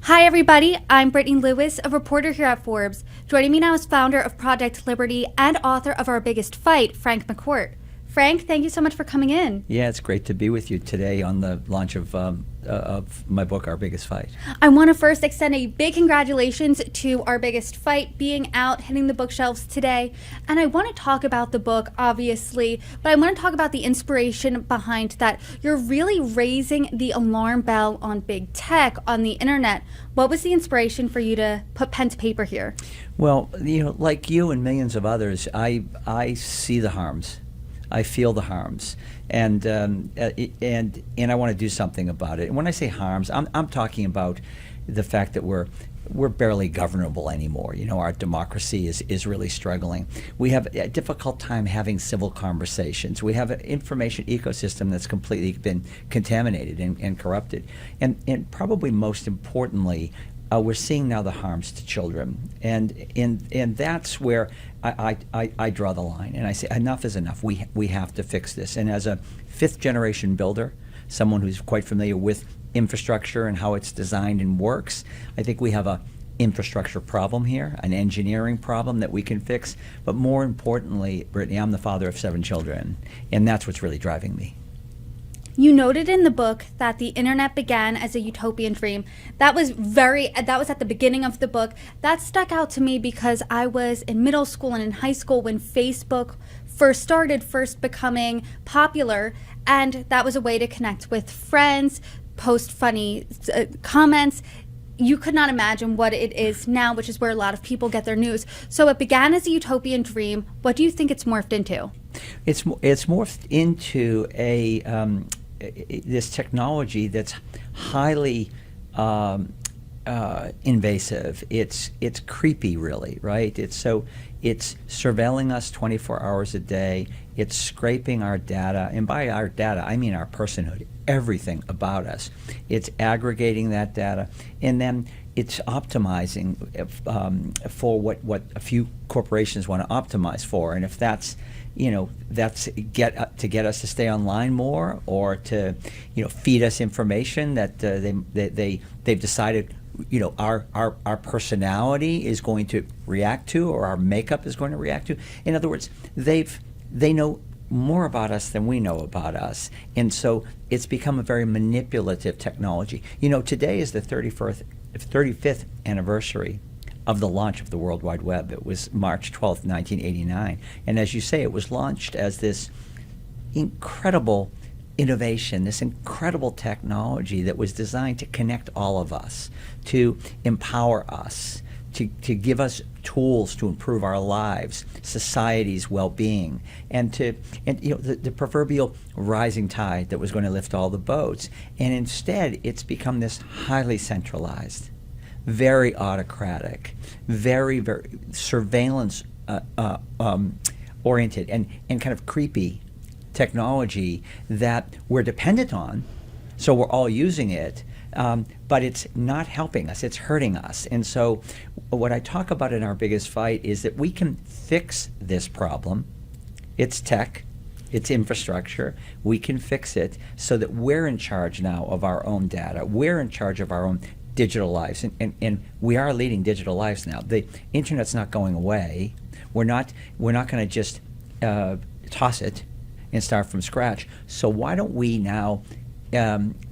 Hi, everybody. I'm Brittany Lewis, a reporter here at Forbes. Joining me now is founder of Project Liberty and author of Our Biggest Fight, Frank McCourt. Frank, thank you so much for coming in. Yeah, it's great to be with you today on the launch of my book, Our Biggest Fight. I want to first extend a big congratulations to Our Biggest Fight being out, hitting the bookshelves today. And I want to talk about the book, obviously, but I want to talk about the inspiration behind that. You're really raising the alarm bell on big tech, on the internet. What was the inspiration for you to put pen to paper here? Well, like you and millions of others, I see the harms. I feel the harms, and I want to do something about it. And when I say harms, I'm talking about the fact that we're barely governable anymore. Our democracy is really struggling. We have a difficult time having civil conversations. We have an information ecosystem that's completely been contaminated and corrupted. And probably most importantly, we're seeing now the harms to children, and that's where I draw the line, and I say enough is enough. We have to fix this. And as a fifth generation builder, someone who's quite familiar with infrastructure and how it's designed and works, I think we have a infrastructure problem here, an engineering problem that we can fix. But more importantly, Brittany, I'm the father of 7 children, and that's what's really driving me. You noted in the book that the internet began as a utopian dream. That was at the beginning of the book. That stuck out to me because I was in middle school and in high school when Facebook first becoming popular, and that was a way to connect with friends, post funny comments. You could not imagine what it is now, which is where a lot of people get their news. So it began as a utopian dream. What do you think it's morphed into? It's morphed into this technology that's highly invasive. It's creepy, really, right? It's surveilling us 24 hours a day. It's scraping our data, and by our data, I mean our personhood, everything about us. It's aggregating that data, and then it's optimizing for what a few corporations want to optimize for, and if that's to get us to stay online more, or to feed us information that they've decided our personality is going to react to, or our makeup is going to react to. In other words, they know more about us than we know about us, and so it's become a very manipulative technology. Today is the 35th anniversary of the launch of the World Wide Web. It was March 12th, 1989. And as you say, it was launched as this incredible innovation, this incredible technology that was designed to connect all of us, to empower us, to give us tools to improve our lives, society's well-being, and the proverbial rising tide that was going to lift all the boats. And instead, it's become this highly centralized, very autocratic, very, very surveillance oriented and kind of creepy technology that we're dependent on, so we're all using it, but it's not helping us, it's hurting us. And so what I talk about in Our Biggest Fight is that we can fix this problem. It's tech, it's infrastructure. We can fix it so that we're in charge now of our own data. We're in charge of our own digital lives, and we are leading digital lives now. The internet's not going away. We're not going to just toss it and start from scratch. So why don't we now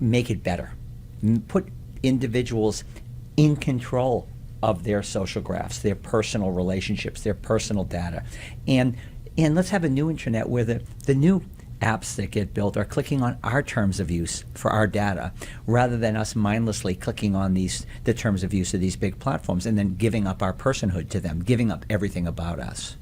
make it better? Put individuals in control of their social graphs, their personal relationships, their personal data, and let's have a new internet where the new apps that get built are clicking on our terms of use for our data, rather than us mindlessly clicking on the terms of use of these big platforms and then giving up our personhood to them, giving up everything about us.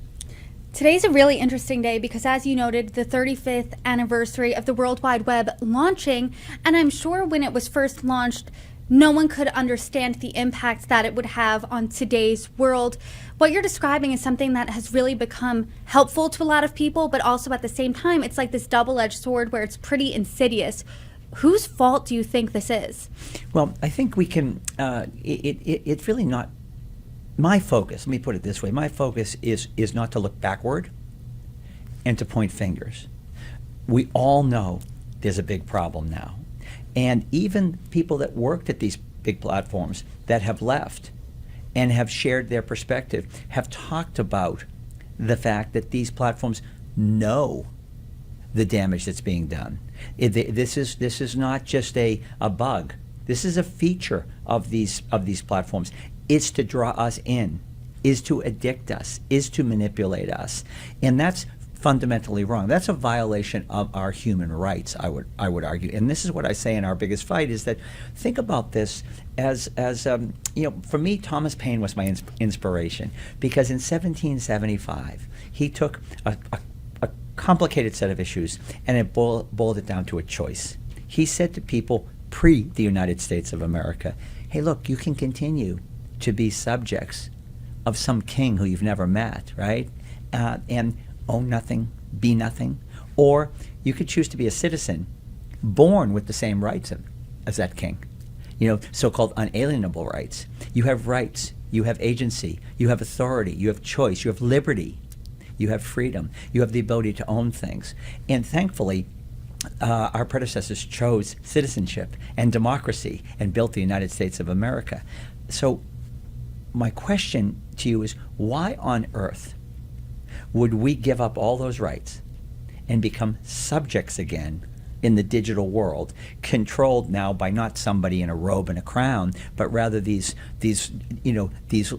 Today's a really interesting day because, as you noted, the 35th anniversary of the World Wide Web launching, and I'm sure when it was first launched, no one could understand the impact that it would have on today's world. What you're describing is something that has really become helpful to a lot of people, but also at the same time, it's like this double-edged sword where it's pretty insidious. Whose fault do you think this is? Well, I think we can, it's really not my focus. Let me put it this way. My focus is not to look backward and to point fingers. We all know there's a big problem now. And even people that worked at these big platforms that have left and have shared their perspective, have talked about the fact that these platforms know the damage that's being done. This is not just a bug. This is a feature of these platforms. It's to draw us in, is to addict us, is to manipulate us, and that's fundamentally wrong. That's a violation of our human rights, I would argue. And this is what I say in Our Biggest Fight, is that think about this as for me, Thomas Paine was my inspiration, because in 1775 he took a complicated set of issues and it boiled it down to a choice. He said to people pre the United States of America, hey, look, you can continue to be subjects of some king who you've never met, right? And own nothing, be nothing. Or you could choose to be a citizen born with the same rights as that king. So-called unalienable rights. You have rights, you have agency, you have authority, you have choice, you have liberty, you have freedom, you have the ability to own things. And thankfully, our predecessors chose citizenship and democracy and built the United States of America. So my question to you is, why on earth would we give up all those rights and become subjects again in the digital world, controlled now by not somebody in a robe and a crown, but rather these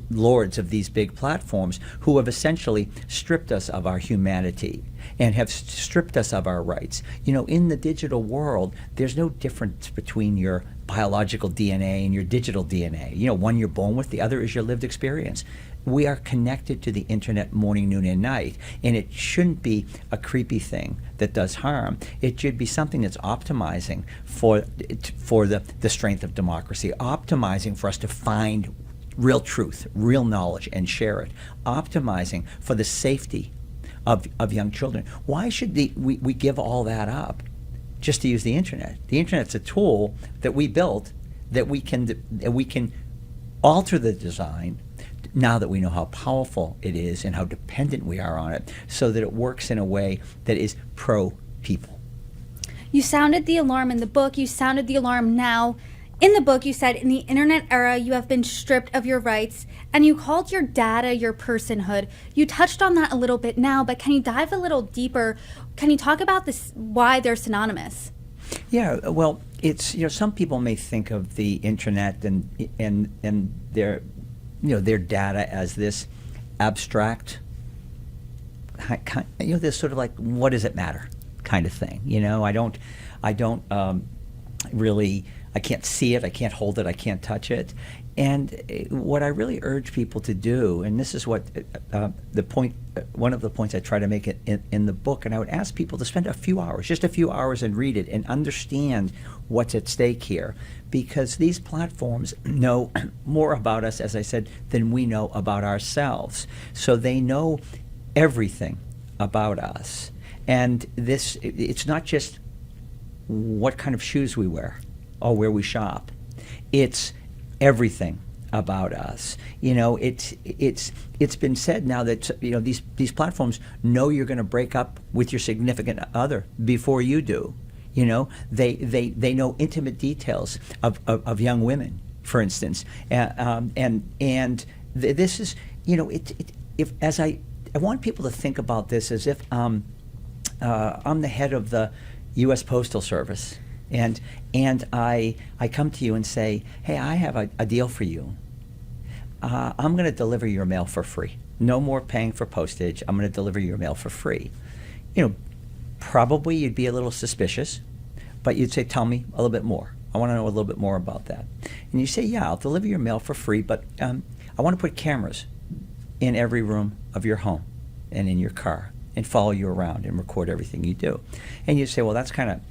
lords of these big platforms who have essentially stripped us of our humanity and have stripped us of our rights. In the digital world, there's no difference between your biological DNA and your digital DNA. One you're born with, the other is your lived experience. We are connected to the internet morning, noon, and night, and it shouldn't be a creepy thing that does harm. It should be something that's optimizing for the strength of democracy, optimizing for us to find real truth, real knowledge, and share it, optimizing for the safety of young children. Why should we give all that up just to use the internet? The internet's a tool that we built that we can alter the design now that we know how powerful it is and how dependent we are on it, so that it works in a way that is pro-people. You sounded the alarm in the book. You sounded the alarm now. In the book, you said, in the internet era, you have been stripped of your rights, and you called your data your personhood. You touched on that a little bit now, but can you dive a little deeper? Can you talk about this, why they're synonymous? Yeah, well, it's, some people may think of the internet and their data as this abstract, this sort of like, what does it matter kind of thing. I don't really, I can't see it, I can't hold it, I can't touch it. And what I really urge people to do, and this is what one of the points I try to make it in the book, and I would ask people to spend just a few hours and read it and understand what's at stake here, because these platforms know more about us, as I said, than we know about ourselves. So they know everything about us. And it's not just what kind of shoes we wear or where we shop. It's everything about us. It's been said now that these platforms know you're going to break up with your significant other before you do. They know intimate details of young women, for instance, this is I want people to think about this as if I'm the head of the U.S. Postal Service. And I come to you and say, hey, I have a deal for you. I'm going to deliver your mail for free. No more paying for postage. I'm going to deliver your mail for free. Probably you'd be a little suspicious, but you'd say, tell me a little bit more. I want to know a little bit more about that. And you say, yeah, I'll deliver your mail for free, but I want to put cameras in every room of your home and in your car and follow you around and record everything you do. And you say, well, that's kind of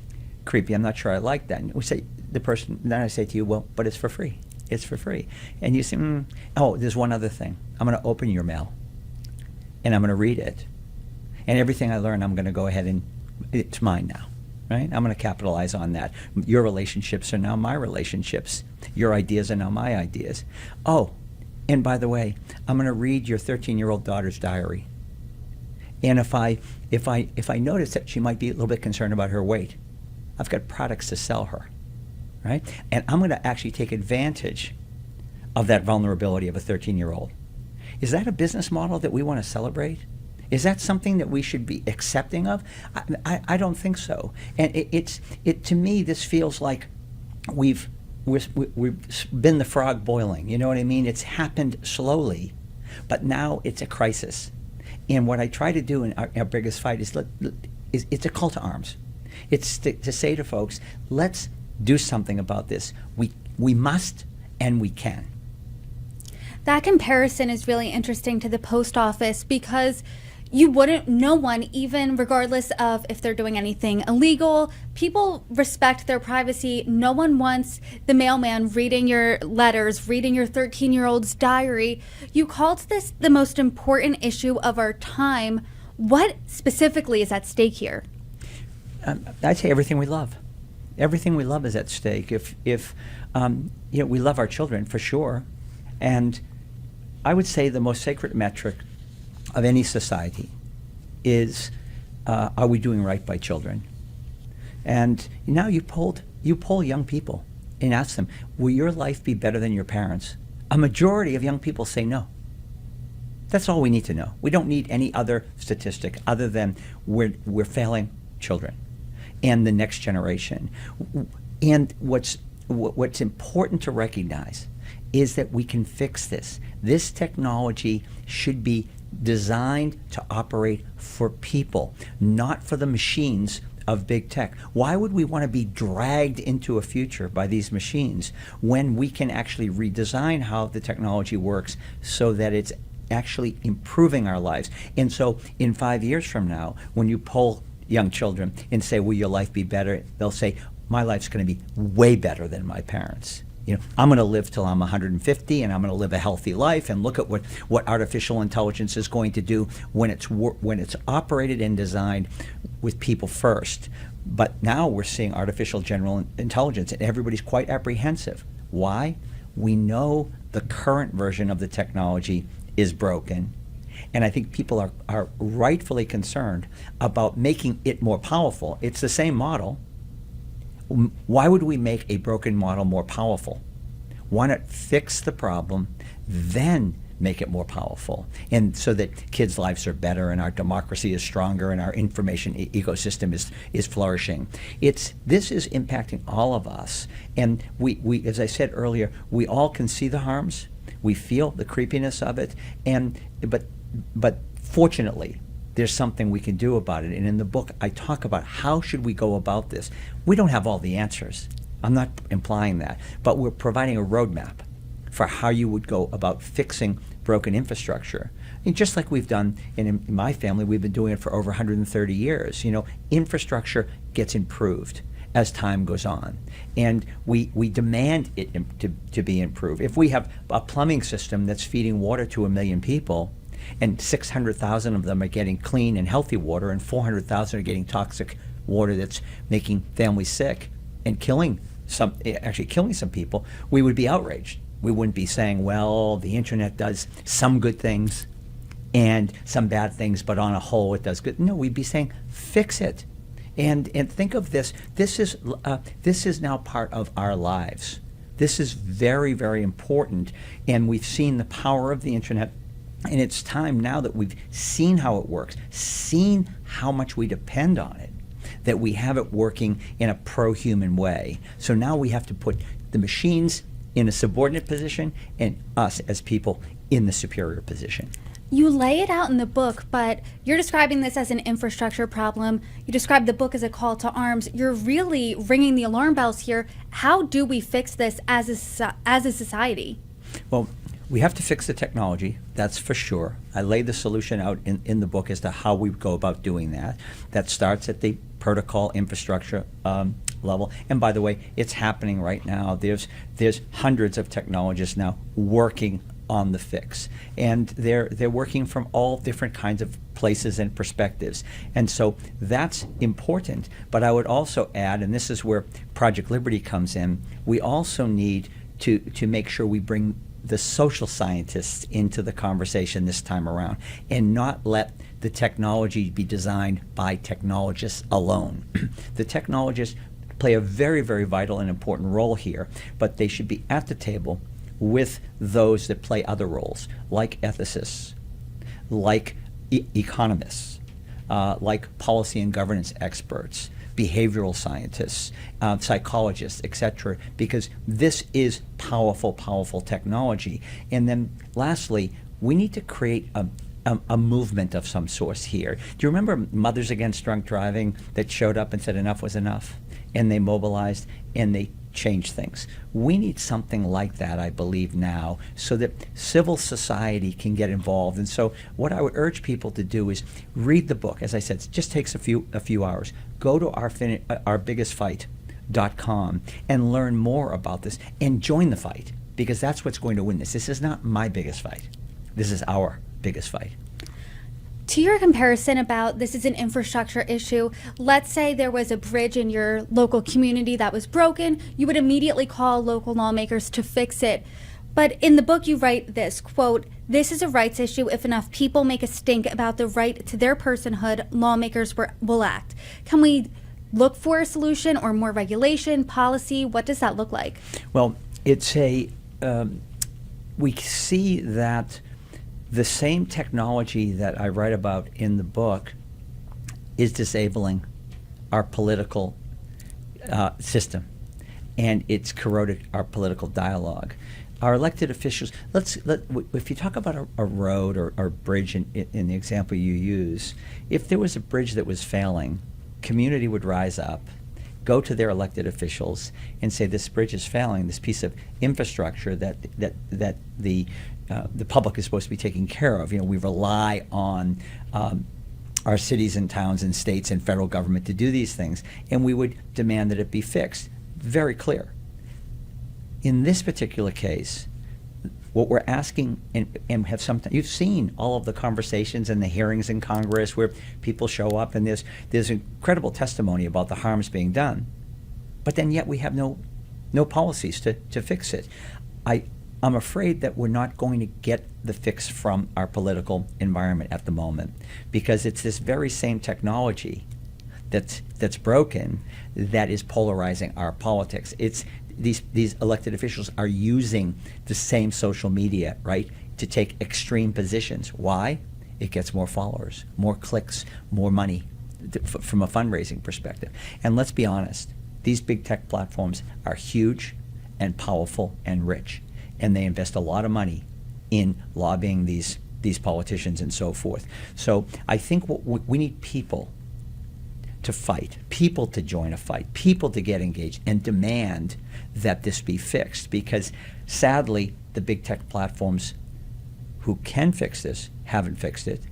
creepy. I'm not sure I like that. And we say, then I say to you, well, but it's for free. It's for free. And you say, oh, there's one other thing. I'm going to open your mail and I'm going to read it. And everything I learn, I'm going to go ahead and it's mine now, right? I'm going to capitalize on that. Your relationships are now my relationships. Your ideas are now my ideas. Oh, and by the way, I'm going to read your 13-year-old daughter's diary. And if I notice that she might be a little bit concerned about her weight, I've got products to sell her right? And I'm going to actually take advantage of that vulnerability of a 13-year-old. Is that a business model that we want to celebrate? Is that something that we should be accepting of? I don't think so. And to me, this feels like we've been the frog boiling. You know what I mean? It's happened slowly, but now it's a crisis. And what I try to do in our biggest fight is it's a call to arms. It's to say to folks, let's do something about this. We must and we can. That comparison is really interesting to the post office because no one, even regardless of if they're doing anything illegal, people respect their privacy. No one wants the mailman reading your letters, reading your 13-year-old's diary. You called this the most important issue of our time. What specifically is at stake here? I'd say everything we love. Everything we love is at stake. If we love our children for sure, and I would say the most sacred metric of any society is, are we doing right by children? And now you poll young people and ask them, will your life be better than your parents? A majority of young people say no. That's all we need to know. We don't need any other statistic other than we're failing children and the next generation. And what's important to recognize is that we can fix this. This technology should be designed to operate for people, not for the machines of big tech. Why would we want to be dragged into a future by these machines when we can actually redesign how the technology works so that it's actually improving our lives? And so in 5 years from now, when you poll young children and say, will your life be better? They'll say, my life's going to be way better than my parents'. I'm going to live till I'm 150, and I'm going to live a healthy life. And look at what artificial intelligence is going to do when it's operated and designed with people first. But now we're seeing artificial general intelligence, and everybody's quite apprehensive. Why? We know the current version of the technology is broken, and I think people are rightfully concerned about making it more powerful. It's the same model. Why would we make a broken model more powerful? Why not fix the problem, then make it more powerful, and so that kids' lives are better and our democracy is stronger and our information ecosystem is flourishing. This is impacting all of us, and we as I said earlier, we all can see the harms, we feel the creepiness of it, but fortunately, there's something we can do about it. And in the book, I talk about how should we go about this. We don't have all the answers. I'm not implying that. But we're providing a roadmap for how you would go about fixing broken infrastructure. And just like we've done in my family, we've been doing it for over 130 years. Infrastructure gets improved as time goes on. And we demand it to be improved. If we have a plumbing system that's feeding water to 1 million people, and 600,000 of them are getting clean and healthy water, and 400,000 are getting toxic water that's making families sick and killing some people, we would be outraged. We wouldn't be saying, well, the internet does some good things and some bad things, but on a whole it does good. No, we'd be saying, fix it. And think of this. This is now part of our lives. This is very, very important, and we've seen the power of the internet. And it's time now that we've seen how it works, seen how much we depend on it, that we have it working in a pro-human way. So now we have to put the machines in a subordinate position and us as people in the superior position. You lay it out in the book, but you're describing this as an infrastructure problem. You describe the book as a call to arms. You're really ringing the alarm bells here. How do we fix this as a society? Well, we have to fix the technology, that's for sure. I lay the solution out in the book as to how we go about doing that. That starts at the protocol infrastructure level. And by the way, it's happening right now. There's hundreds of technologists now working on the fix. And they're working from all different kinds of places and perspectives. And so that's important. But I would also add, and this is where Project Liberty comes in, we also need to make sure we bring the social scientists into the conversation this time around and not let the technology be designed by technologists alone. The technologists play a very, very vital and important role here, but they should be at the table with those that play other roles, like ethicists, like economists, like policy and governance experts, behavioral scientists, psychologists, etc., because this is powerful, powerful technology. And then lastly, we need to create a movement of some sort here. Do you remember Mothers Against Drunk Driving that showed up and said enough was enough? And they mobilized and they changed things. We need something like that, I believe, now, so that civil society can get involved. And so what I would urge people to do is read the book. As I said, it just takes a few hours. Go to ourbiggestfight.com and learn more about this and join the fight, because that's what's going to win this. This is not my biggest fight. This is our biggest fight. To your comparison about this is an infrastructure issue, let's say there was a bridge in your local community that was broken, you would immediately call local lawmakers to fix it. But in the book you write this, quote, "This is a rights issue. If enough people make a stink about the right to their personhood, lawmakers will act." Can we look for a solution or more regulation, policy? What does that look like? Well, it's we see that the same technology that I write about in the book is disabling our political system, and it's corroded our political dialogue. Our elected officials, if you talk about a road or a bridge in the example you use, if there was a bridge that was failing, community would rise up, go to their elected officials and say, this bridge is failing, this piece of infrastructure that the public is supposed to be taking care of. We rely on our cities and towns and states and federal government to do these things, and we would demand that it be fixed. Very clear. In this particular case, what we're asking, and have sometimes, you've seen all of the conversations and the hearings in Congress where people show up and there's incredible testimony about the harms being done, but then yet we have no policies to fix it. I'm afraid that we're not going to get the fix from our political environment at the moment, because it's this very same technology that's broken that is polarizing our politics. It's these elected officials are using the same social media, right, to take extreme positions. Why? It gets more followers, more clicks, more money from a fundraising perspective. And let's be honest, these big tech platforms are huge and powerful and rich, and they invest a lot of money in lobbying these politicians and so forth. So I think we need people to fight, people to join a fight, people to get engaged and demand that this be fixed, because sadly the big tech platforms who can fix this haven't fixed it.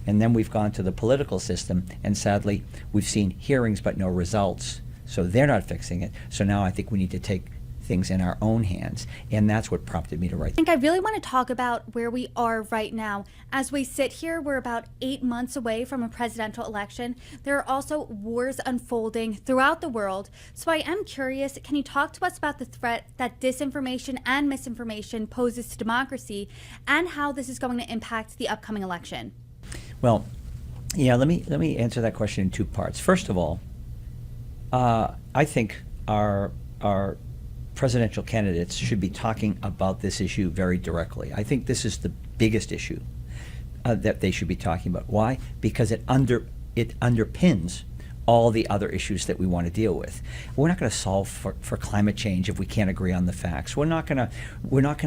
And then we've gone to the political system, and sadly we've seen hearings but no results, so they're not fixing it. So now I think we need to take things in our own hands, and that's what prompted me to write. I think I really want to talk about where we are right now. As we sit here, we're about 8 months away from a presidential election. There are also wars unfolding throughout the world. So I am curious, can you talk to us about the threat that disinformation and misinformation poses to democracy, and how this is going to impact the upcoming election? Well, yeah, let me answer that question in two parts. First of all, I think our presidential candidates should be talking about this issue very directly. I think this is the biggest issue that they should be talking about. Why? Because it underpins all the other issues that we want to deal with. We're not going to solve for climate change if we can't agree on the facts. We're not going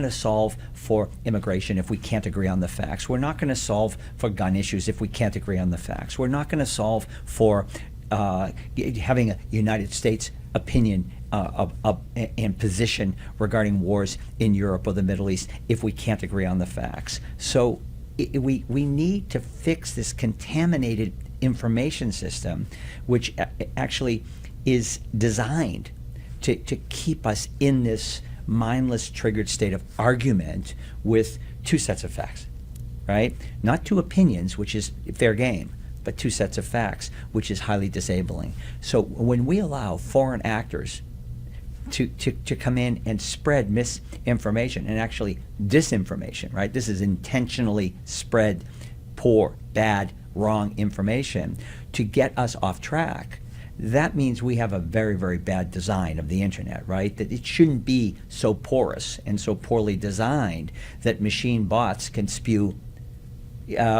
to solve for immigration if we can't agree on the facts. We're not going to solve for gun issues if we can't agree on the facts. We're not going to solve for having a United States opinion and position regarding wars in Europe or the Middle East if we can't agree on the facts. So we need to fix this contaminated information system, which actually is designed to keep us in this mindless, triggered state of argument with two sets of facts, right? Not two opinions, which is fair game, but two sets of facts, which is highly disabling. So when we allow foreign actors to come in and spread misinformation and actually disinformation, right? This is intentionally spread poor, bad, wrong information to get us off track. that means we have a very, very bad design of the internet, right? That it shouldn't be so porous and so poorly designed that machine bots can spew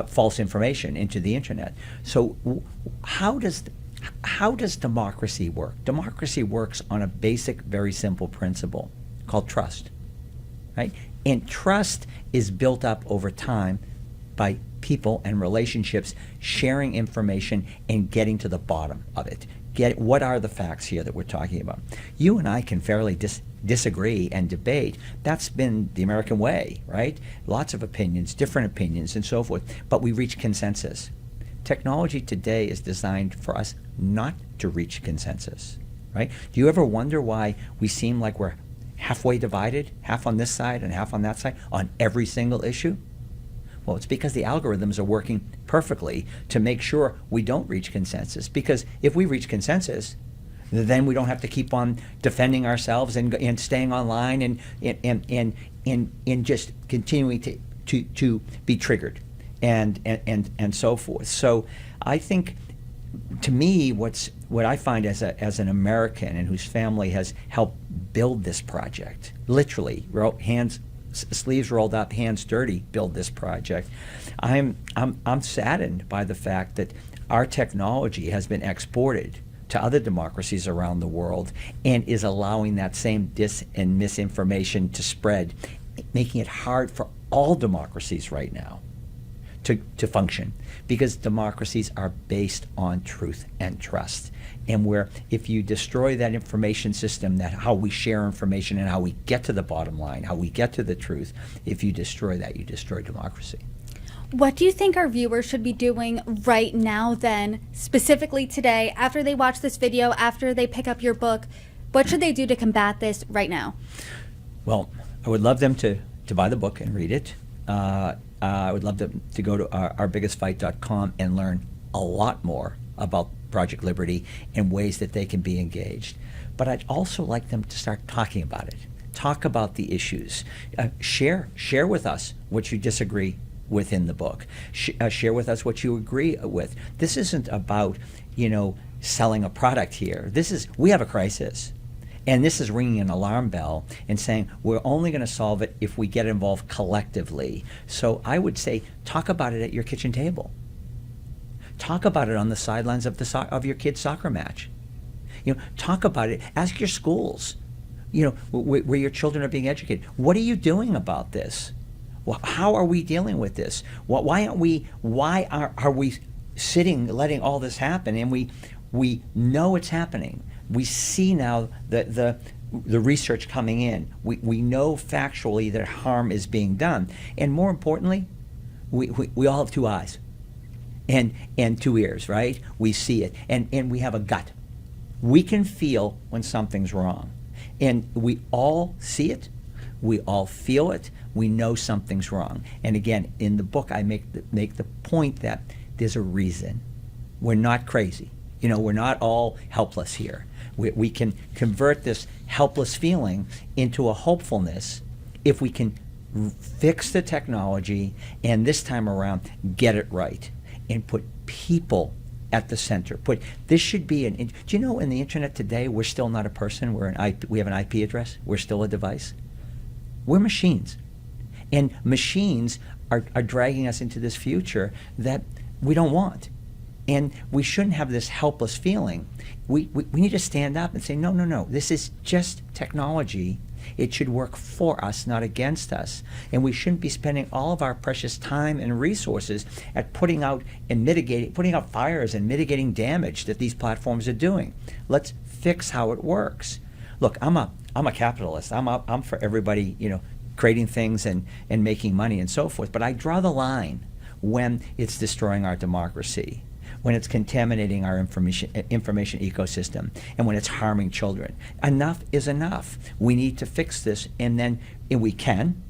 false information into the internet. So how does democracy work? Democracy works on a basic, very simple principle called trust, right? And trust is built up over time by people and relationships sharing information and getting to the bottom of it. What are the facts here that we're talking about? You and I can fairly disagree and debate. That's been the American way, right? Lots of opinions, different opinions, and so forth, but we reach consensus. Technology today is designed for us not to reach consensus, right? Do you ever wonder why we seem like we're halfway divided, half on this side and half on that side, on every single issue? Well, it's because the algorithms are working perfectly to make sure we don't reach consensus. Because if we reach consensus, then we don't have to keep on defending ourselves and staying online and just continuing to be triggered and so forth. So I think, to me, what I find as an American and whose family has helped build this project, literally, sleeves rolled up, hands dirty, build this project. I'm saddened by the fact that our technology has been exported to other democracies around the world and is allowing that same dis and misinformation to spread, making it hard for all democracies right now to function, because democracies are based on truth and trust. And where if you destroy that information system, that how we share information and how we get to the bottom line, how we get to the truth, if you destroy that, you destroy democracy. What do you think our viewers should be doing right now then, specifically today, after they watch this video, after they pick up your book? What should they do to combat this right now? Well, I would love them to buy the book and read it. I would love them to go to ourbiggestfight.com and learn a lot more about Project Liberty and ways that they can be engaged. But I'd also like them to start talking about it. Talk about the issues. Share with us what you disagree with in the book. Share with us what you agree with. This isn't about, selling a product here. We have a crisis. And this is ringing an alarm bell and saying we're only going to solve it if we get involved collectively. So I would say talk about it at your kitchen table. Talk about it on the sidelines of your kid's soccer match. Talk about it. Ask your schools, where your children are being educated. What are you doing about this? Well, how are we dealing with this? Why are we sitting letting all this happen? And we know it's happening. We see now the research coming in. We know factually that harm is being done. And more importantly, we all have two eyes and two ears, right? We see it. And we have a gut. We can feel when something's wrong. And we all see it. We all feel it. We know something's wrong. And again, in the book, I make the point that there's a reason. We're not crazy. We're not all helpless here. We can convert this helpless feeling into a hopefulness if we can fix the technology and this time around get it right and put people at the center. This should be do you know in the internet today we're still not a person, we have an IP address, we're still a device. We're machines. And machines are dragging us into this future that we don't want. And we shouldn't have this helpless feeling. We need to stand up and say, no, this is just technology. It should work for us, not against us. And we shouldn't be spending all of our precious time and resources at putting out fires and mitigating damage that these platforms are doing. Let's fix how it works. Look, I'm a capitalist. I'm for everybody, creating things and making money and so forth. But I draw the line when it's destroying our democracy, when it's contaminating our information ecosystem, and when it's harming children. Enough is enough. We need to fix this, and we can,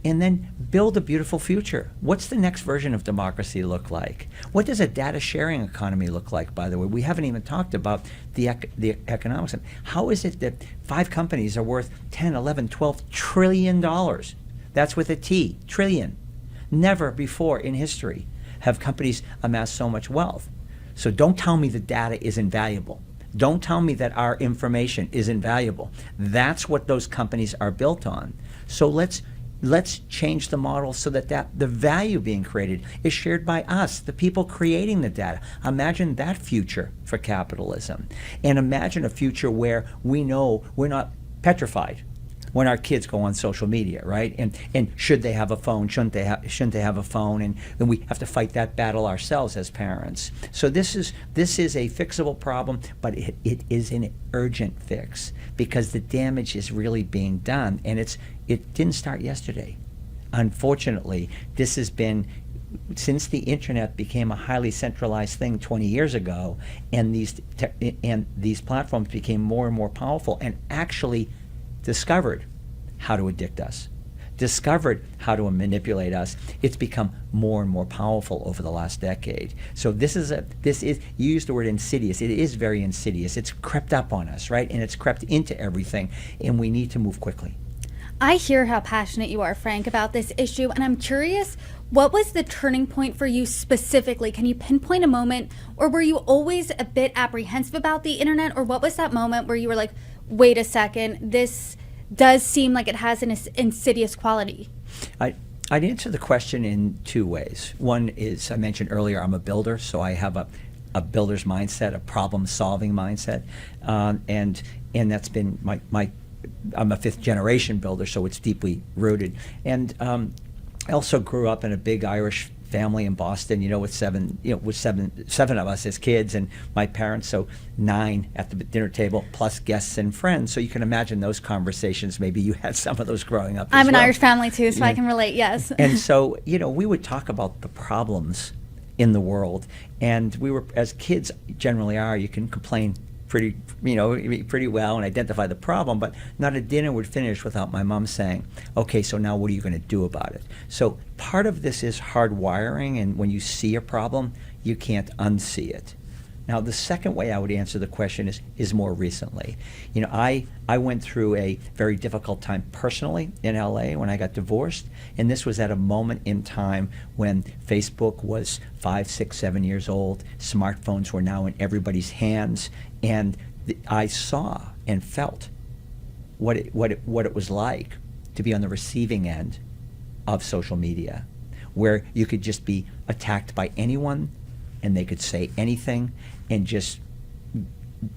and then build a beautiful future. What's the next version of democracy look like? What does a data sharing economy look like, by the way? We haven't even talked about the economics. How is it that 5 companies are worth 10, 11, 12 trillion dollars? That's with a T, trillion. Never before in history have companies amassed so much wealth. So don't tell me the data is invaluable. Don't tell me that our information isn't valuable. That's what those companies are built on. So let's change the model so that the value being created is shared by us, the people creating the data. Imagine that future for capitalism. And imagine a future where we know we're not petrified when our kids go on social media, right? And should they have a phone? Shouldn't they have a phone? And then we have to fight that battle ourselves as parents. So this is a fixable problem, but it is an urgent fix because the damage is really being done, and it didn't start yesterday. Unfortunately, this has been since the internet became a highly centralized thing 20 years ago, and these platforms became more and more powerful and actually discovered how to addict us, discovered how to manipulate us. It's become more and more powerful over the last decade. So this is you used the word insidious. It is very insidious. It's crept up on us, right? And it's crept into everything, and we need to move quickly. I hear how passionate you are, Frank, about this issue, and I'm curious, what was the turning point for you specifically? Can you pinpoint a moment, or were you always a bit apprehensive about the internet, or what was that moment where you were like, wait a second, this does seem like it has an insidious quality? I'd answer the question in two ways. One is, I mentioned earlier, I'm a builder, so I have a builder's mindset, a problem-solving mindset, and that's been my I'm a fifth-generation builder, so it's deeply rooted. And I also grew up in a big Irish family in Boston, with seven of us as kids, and my parents, so 9 at the dinner table, plus guests and friends. So you can imagine those conversations. Maybe you had some of those growing up. I'm an Irish family too, so I can relate. Yes. And so we would talk about the problems in the world, and we were, as kids generally are, you can complain pretty well and identify the problem, but not a dinner would finish without my mom saying, okay, so now what are you going to do about it? So part of this is hardwiring, and when you see a problem, you can't unsee it. Now, the second way I would answer the question is more recently. I went through a very difficult time personally in LA when I got divorced, and this was at a moment in time when Facebook was 5, 6, 7 years old. Smartphones were now in everybody's hands, and I saw and felt what it was like to be on the receiving end of social media, where you could just be attacked by anyone, and they could say anything and just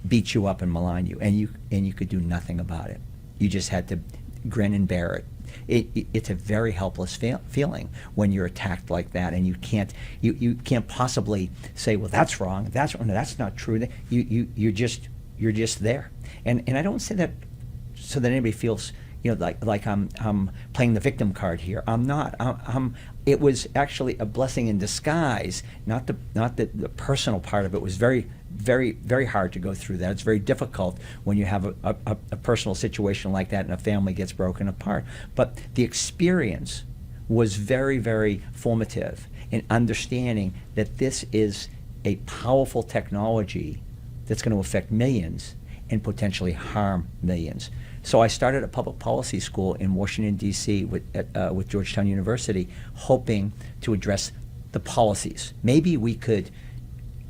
beat you up and malign you, and you could do nothing about it. You just had to grin and bear it. It's a very helpless feeling when you're attacked like that, and you can't possibly say, well, that's wrong. No, that's not true. You're just there, and I don't say that so that anybody feels like I'm playing the victim card here. I'm not. It was actually a blessing in disguise. Not the personal part of it was very, very, very hard to go through that. It's very difficult when you have a personal situation like that and a family gets broken apart. But the experience was very, very formative in understanding that this is a powerful technology that's going to affect millions and potentially harm millions. So I started a public policy school in Washington, D.C. with Georgetown University, hoping to address the policies. Maybe we could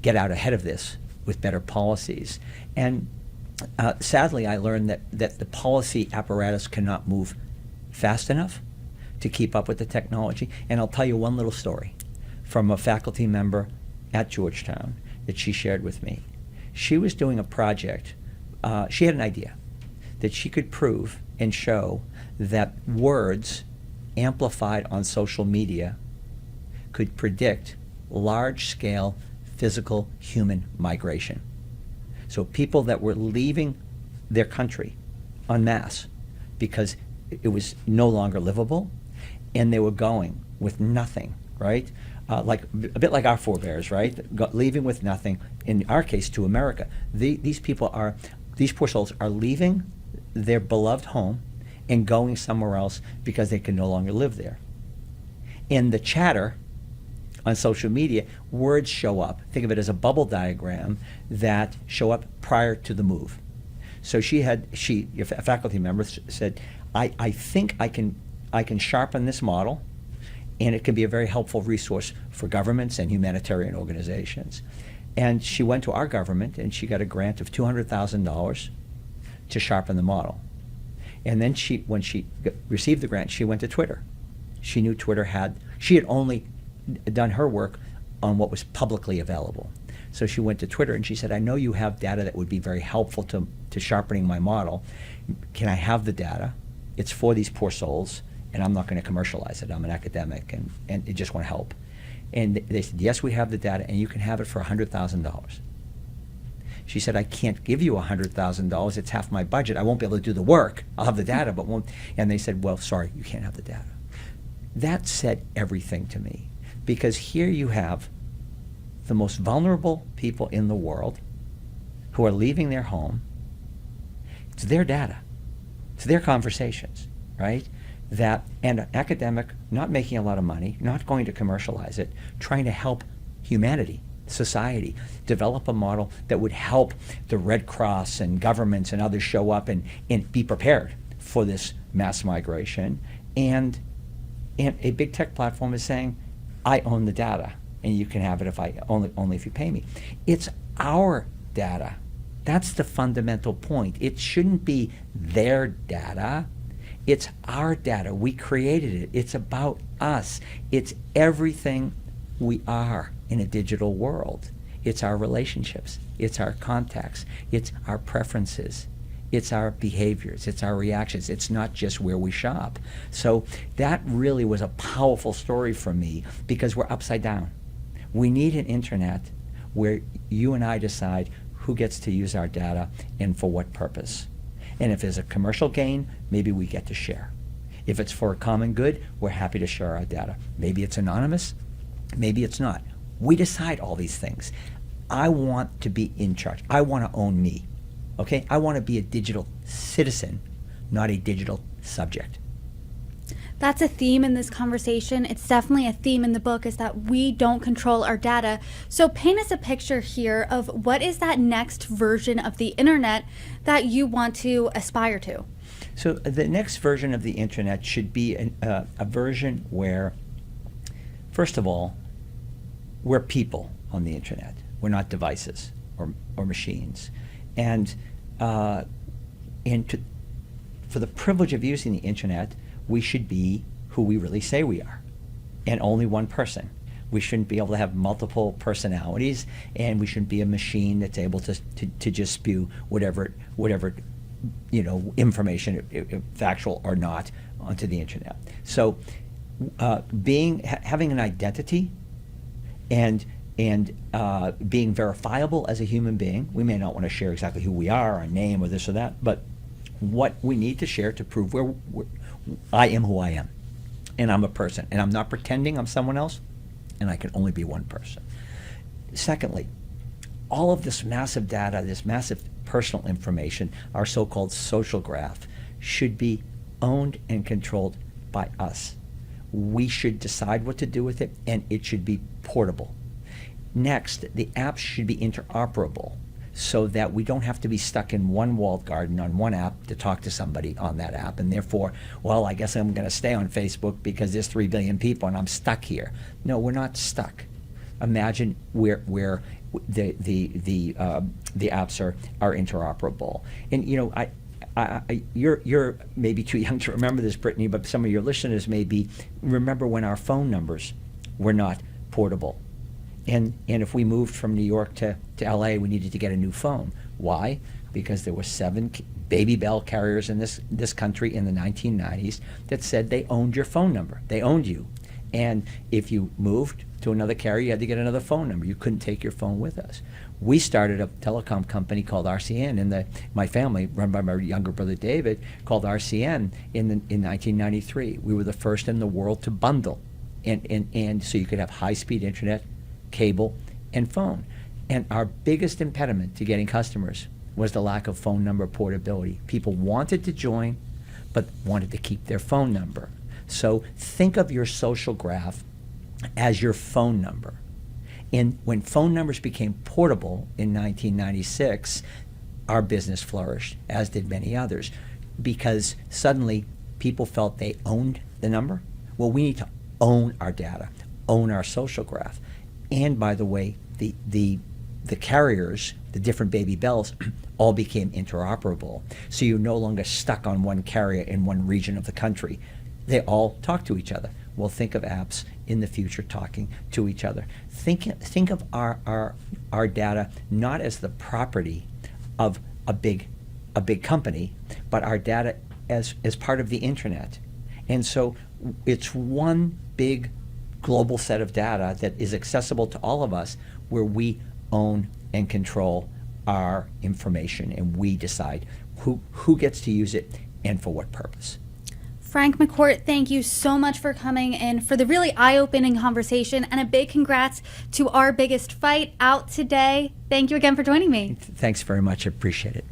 get out ahead of this with better policies. And sadly, I learned that the policy apparatus cannot move fast enough to keep up with the technology. And I'll tell you one little story from a faculty member at Georgetown that she shared with me. She was doing a project. She had an idea that she could prove and show that words amplified on social media could predict large-scale physical human migration. So people that were leaving their country en masse because it was no longer livable, and they were going with nothing, right? Like a bit like our forebears, right? Leaving with nothing. In our case, to America. These poor souls are leaving their beloved home and going somewhere else because they can no longer live there. In the chatter on social media, words show up. Think of it as a bubble diagram that show up prior to the move. So a faculty member said, I think I can sharpen this model, and it can be a very helpful resource for governments and humanitarian organizations. And she went to our government and she got a grant of $200,000 to sharpen the model. And then when she received the grant, she went to Twitter. She knew she had only done her work on what was publicly available. So she went to Twitter and she said, I know you have data that would be very helpful to sharpening my model. Can I have the data? It's for these poor souls, and I'm not going to commercialize it. I'm an academic, and I just want to help. And they said, yes, we have the data, and you can have it for $100,000. She said, I can't give you $100,000. It's half my budget. I won't be able to do the work. I'll have the data, but won't. And they said, well, sorry, you can't have the data. That said everything to me, because here you have the most vulnerable people in the world who are leaving their home. It's their data. It's their conversations, right? And an academic not making a lot of money, not going to commercialize it, trying to help humanity, society, develop a model that would help the Red Cross and governments and others show up and be prepared for this mass migration. And a big tech platform is saying, I own the data, and you can have it only if you pay me. It's our data. That's the fundamental point. It shouldn't be their data. It's our data. We created it. It's about us. It's everything we are in a digital world. It's our relationships. It's our contacts. It's our preferences. It's our behaviors. It's our reactions. It's not just where we shop. So that really was a powerful story for me, because we're upside down. We need an internet where you and I decide who gets to use our data and for what purpose. And if there's a commercial gain, maybe we get to share. If it's for a common good, we're happy to share our data. Maybe it's anonymous, maybe it's not. We decide all these things. I want to be in charge. I want to own me. Okay? I want to be a digital citizen, not a digital subject. That's a theme in this conversation. It's definitely a theme in the book, is that we don't control our data. So paint us a picture here of what is that next version of the internet that you want to aspire to. So the next version of the internet should be a version where, first of all, we're people on the internet. We're not devices or machines. And for the privilege of using the internet, we should be who we really say we are, and only one person. We shouldn't be able to have multiple personalities, and we shouldn't be a machine that's able to just spew whatever information, factual or not, onto the internet. So having an identity and being verifiable as a human being. We may not want to share exactly who we are, our name, or this or that, but what we need to share to prove I am who I am, and I'm a person, and I'm not pretending I'm someone else, and I can only be one person. Secondly, all of this massive data, this massive personal information, our so-called social graph, should be owned and controlled by us. We should decide what to do with it, and it should be portable. Next, the apps should be interoperable, so that we don't have to be stuck in one walled garden on one app to talk to somebody on that app, and therefore, well, I guess I'm going to stay on Facebook because there's 3 billion people and I'm stuck here. No, we're not stuck. Imagine where the apps are interoperable. And you're maybe too young to remember this, Brittany, but some of your listeners may remember when our phone numbers were not portable. And if we moved from New York to LA, we needed to get a new phone. Why? Because there were 7 baby bell carriers in this country in the 1990s that said they owned your phone number. They owned you. And if you moved to another carrier, you had to get another phone number. You couldn't take your phone with us. We started a telecom company called RCN in my family, run by my younger brother David, called RCN in 1993. We were the first in the world to bundle, and so you could have high-speed internet, cable, and phone. And our biggest impediment to getting customers was the lack of phone number portability. People wanted to join, but wanted to keep their phone number. So think of your social graph as your phone number. And when phone numbers became portable in 1996, our business flourished, as did many others, because suddenly people felt they owned the number. Well, we need to own our data, own our social graph. And by the way, the the carriers, the different baby bells, all became interoperable. So you're no longer stuck on one carrier in one region of the country. They all talk to each other. We'll think of apps in the future talking to each other. Think of our data not as the property of a big company, but our data as part of the internet. And so it's one big global set of data that is accessible to all of us, where we own and control our information, and we decide who gets to use it and for what purpose. Frank McCourt, thank you so much for coming in for the really eye-opening conversation, and a big congrats to Our Biggest Fight out today. Thank you again for joining me. Thanks very much. I appreciate it.